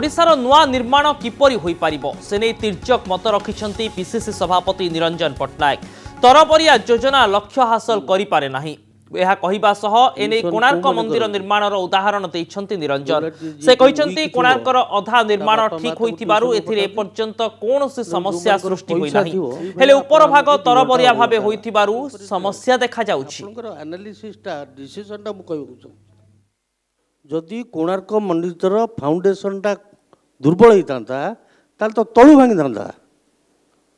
ओडिशार नुआ निर्माण किपरि होई पारिबो सेने तीर्जक मत रखिछंती पीसीसी सभापति निरंजन पट्टनायक। तरबरिया योजना लक्ष्य हासिल करि पारे नाही यह कहवा सह एने कोणार्क मंदिर निर्माणर उदाहरण देइछंती निरंजन। से कहिछंती कोणार्कर अधा निर्माण ठीक होइतिबारु एथिरे एपर्यंत कोनोसी समस्या सृष्टि होई नाही हेले ऊपर भाग तरबरिया भाबे होइतिबारु समस्या देखा जाउछि। एनालिसिसटा डिसिजनटा मु कहू जदि कोणार्क मंदिर फाउंडेशनटा दुर्बल होता तो तलू भांगी था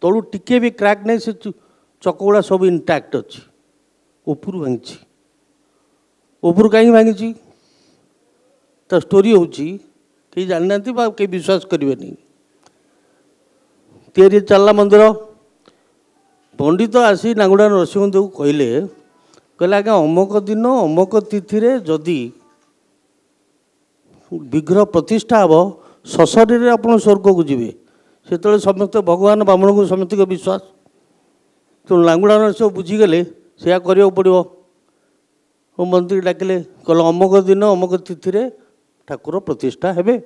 तलू टिके भी क्रैक नहीं से चकगुड़ा सब इंटैक्ट अच्छी ऊपर भांगी ऊपर कहीं भांगी तो स्टोरी होची कहीं जाना कहीं विश्वास करेंगे तैयारी चलला मंदिर पंडित आसी नागुड़ा नरसिंह देव कहले आज्ञा अमक दिन अमक तिथि जदि विग्रह प्रतिष्ठा हम सशरीर आप स्वर्ग को जी से समस्त भगवान ब्राह्मण को समस्त विश्वास तो लांगुड़ा नरसिंह बुझीगले से करने पड़ो मंत्री डाकिले कहले अमक दिन अमक तिथि ठाकुर प्रतिष्ठा हेबे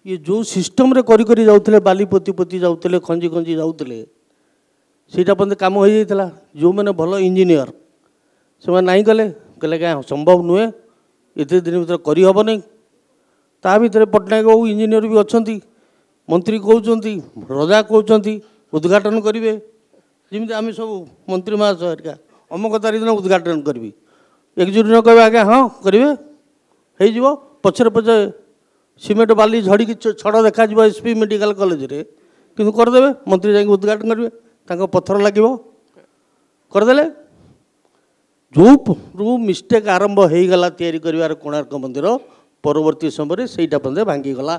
ये जो सिस्टम रे करी जाऊले बाली पोती पोती जाऊले खंजी खंजी जाऊले सीटा पर्यंत कम हो जाता जो मैंने भल इंजीनियर से नहीं कले कहले क्या संभव नुहे इतने दिन भर करहब नहीं ता भर पट्टनायक बाबू इंजीनियर भी अच्छा मंत्री कहते रजा कहते उद्घाटन करेंगे जमी आम सब मंत्री महाशय अमुक तारीख दिन उद्घाटन करी एक्जिक्यूटिव कहे आज्ञा हाँ करेंगे हो पचर पचे सीमेंट बाली झड़ी छड़ देखा एसपी मेडिकल कॉलेज रे किंतु करदे मंत्री जाकि उद्घाटन करेंगे पत्थर लगे करदे जो मिस्टेक आरंभ हो गला तैयारी कर कोणार्क मंदिर परवर्ती समय से भांगीगला।